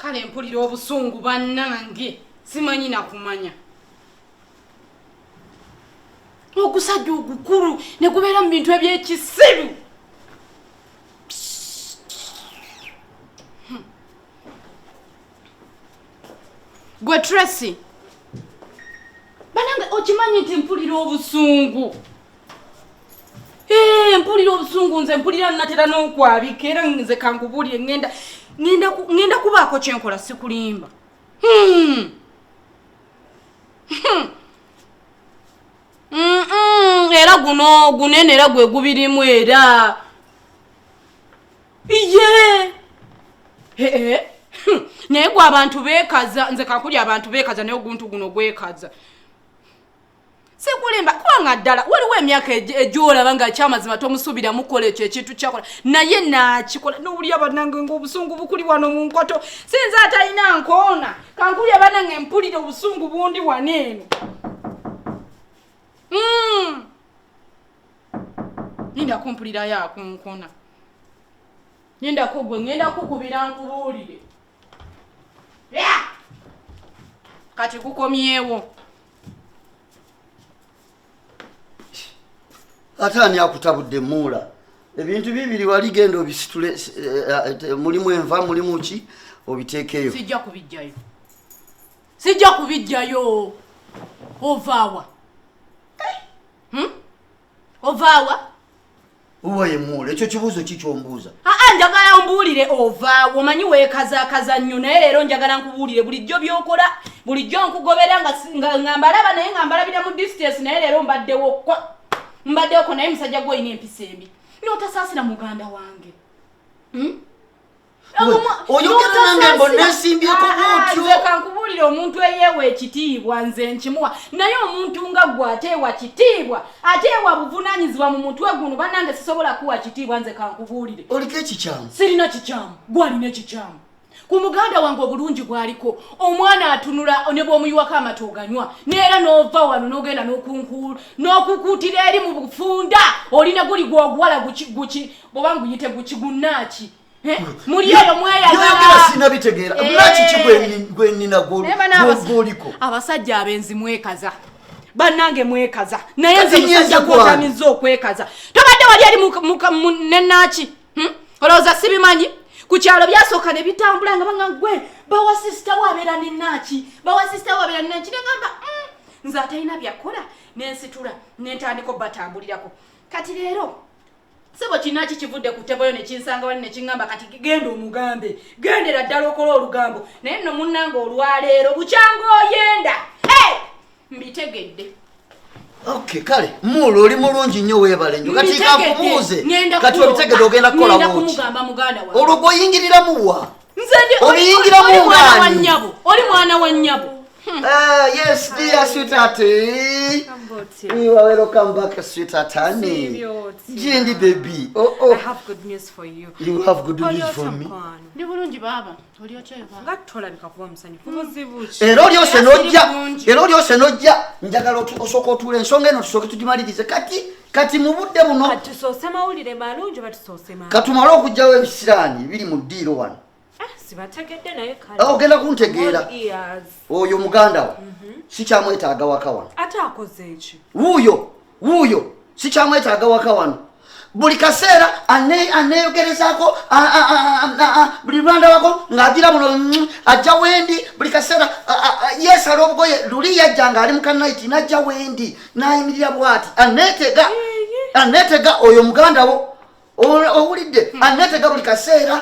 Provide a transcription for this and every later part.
kale mpulira obusungu bannange simanyi nakumanya ogusajja ogukulu ne gubeera mu bintu ebyekisiru gwe Tracy banange okimanyi nti mpulira obusungu mpulira obusungu nze mpulira natera n'okwabika era nze kankubulire ngenda kubaako kyenkola sikulimba era guno gunene era gwe gubirimu era naye gwe abantu beekaza nze kakulya abantu beekaza naye oguntu guno gwekaza sikulimba kubanga ddala waliwo emyaka egyolaba nga kyamazima tomusuubira mukola ekyo ekintu kyakola naye nakikola nowulya bannange ngaobusungu bukuli wano mu nkoto sinza atalina nkoona kankulya bannange mpulira obusungu bundi waneeno nindako mpulirayo akunkona nindako gwe ngenda kukubira nkubuulire kati gukomyewo atani akutabudde muula ebintu bibiri wali genda obisitule mulimu enva mulimu ki obiteekeyo sijja kubijjayo ovaawa ovaawa uwaye muula ekyo kibuuzo kikyombuuza njagala mbuulire ovaawa omanyi weekazaakaza nnyo naye leero njagala nkubuulire bulijjo byokola bulijjo nkugobera nga mbalaba naye nga mbalabira mu distance naye leero mbaddeko naye musajja gw'olina empisa embi n'otasaasira muganda wange oyogera nange mbonna nsimbyeko bwotyo nze kankubuulire omuntu eyeewa ekitiibwa nze nkimuwa naye omuntu nga gwe ateewa kitiibwa ateewa buvunaanyizibwa mu mutwe guno bannange sisobola kuwa kitiibwa nze kankubuulire oliko ekikyamu sirina kikyamu gwalina ekikyamu ku muganda wange obulungi gwaliko omwana atunula ne bw'omuyiwako amata oganywa neera n'ova wano n'ogenda n'okukuutira eri mu bufunda olina guli gwoguwala guki bwoba nguyite gukigunnaaki muri eyo mweyagala sina bitegeera naki kigwenina gwoliko abasajja abenzi mwekaza bannange mwekaza naye nze musajja gwotamiza okwekaza tobadde wali eri nenaki olowooza sibimanyi ku kyalo byasooka ne bitambula nga banga gwe bawa sisita wabeera nenaki negamba nze atalina byakola nensitula nentandika batambulirako kati leero sebo kinaki kivudde ku teboyo nekinsanga wali nekiŋŋamba kati genda omugambe gendera ddala okola olugambo naye nno munnange olwaleero bukyanga oyenda mbitegedde okay kale mulo oli mulungi nnyo weebale nyo kati kakubuuze kati obitegedde ogenda kukola bwoti olwo gwoyingirira muwa oyingira mu ngani oli mwana wa nnyabo yes dear sweetheart you are welcome back sweetheart honey Jindi baby I have good news for you. You have good news for me ndi bulungi baba oli okyeva ngatolabika kuba musanyufu muzibuki era oli osenojja njagala osooka otuula ensonga eno tusooke tugimalirize kati mu budde buno katusoose mawulire malungi batusoose ma katumale okugyawo ebisiraani biri mu ddiiro wano sibategedde naye kale ogenda kuntegeera oyo muganda wa sikyamwetaaga waka wano ate akoze eki wuuyo sikyamwetaaga waka wano buli kaseera aneeyogerezaako buli lwanda wako ng'agira muno ajja wendi buli kaseera yeesala obugoye luli yajja ng'ali mu kanaiti n'ajja wendi n'ayimirira bw'ati aneetega oyo muganda wo owulidde aneetega buli kaseera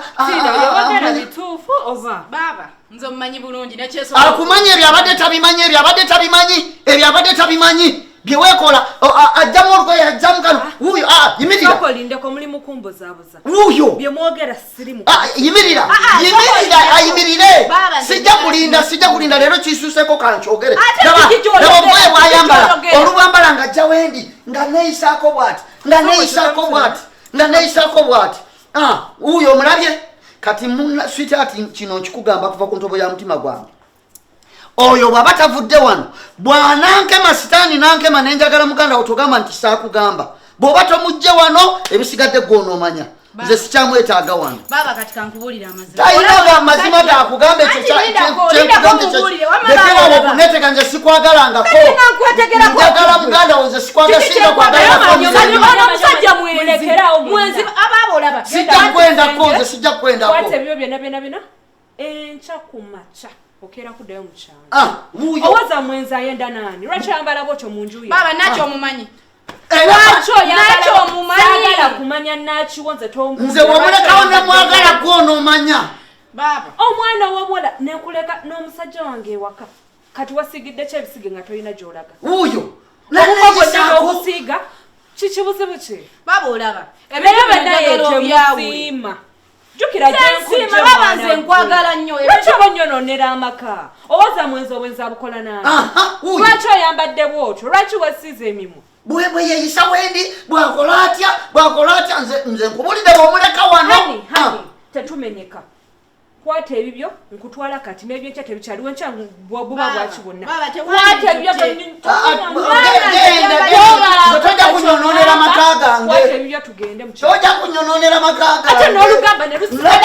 bituufu oba baba nze mumanyi bulungi akumanyi ebyo abadde tabimanyi byewekola ajjamu olugoye ajjamu kano wuuyo yimiriraokolindeko mulimu kumbuzaabuza wuuyo byemwogera sirimu ayimirire sijja kulinda leero kisuuseko kankyogere naba obugoye bwayambala olubwambala nga ajja wendi nga neeyisaako bw'ati wuuyo omulabye kati muna sweetheart kino nkikugamba kuva ku ntobo ya mutima gwange oyo bw'aba tavudde wano bw'anankema sitaani nankema nenjagala muganda wo togamba nti saakugamba bw'oba tomujje wano ebisigadde gw'onoomanya nze sikyamwetaaga wano baba kati kankubulira amazima tayinaga amazima gakugambe kyekugambekerawo kuneteka nze sikwagalangako njagala muganda wo nze sikwagala singa kwagalamusajja mwenzi ababa olaba sijja kwendako nze sijja kwendako ebyo byonna enkya ku makya okeera kuddayo mu kyalo owaza mwenzi ayenda nani lwaki oyambala bwotyo mu nju baba nakyo omumanyi oyambala kumanya nakiwo nze nze wamulekawo nemwagala gwonoomanya omwana womuwala nekuleka n'omusajja wange ewaka kati wasigidde kyebisige nga tolina gy'olaga wuuyo okusiiga kikibuzibu ki baba olaba ebyobenayetemusiima jukira baba nze nkwagala nnyo lwaki obonyononera amaka owaza mwenzi obwenzi abukola nani lwaki oyambadde bwotyo lwaki wesiiza emimwa bwe yeyisa wendi bwakola atya nze nkubulidde bwomuleka wano tetumenyeka kwata ebibyo nkutwala kati n'ebyenkya tebikyaliwo enkya buba bwaki bwonna kwata ebibyo tojja kunyononera maka gange ebibyo tugende tojja kunyononera maka gange ate n'olugamba ne lusiba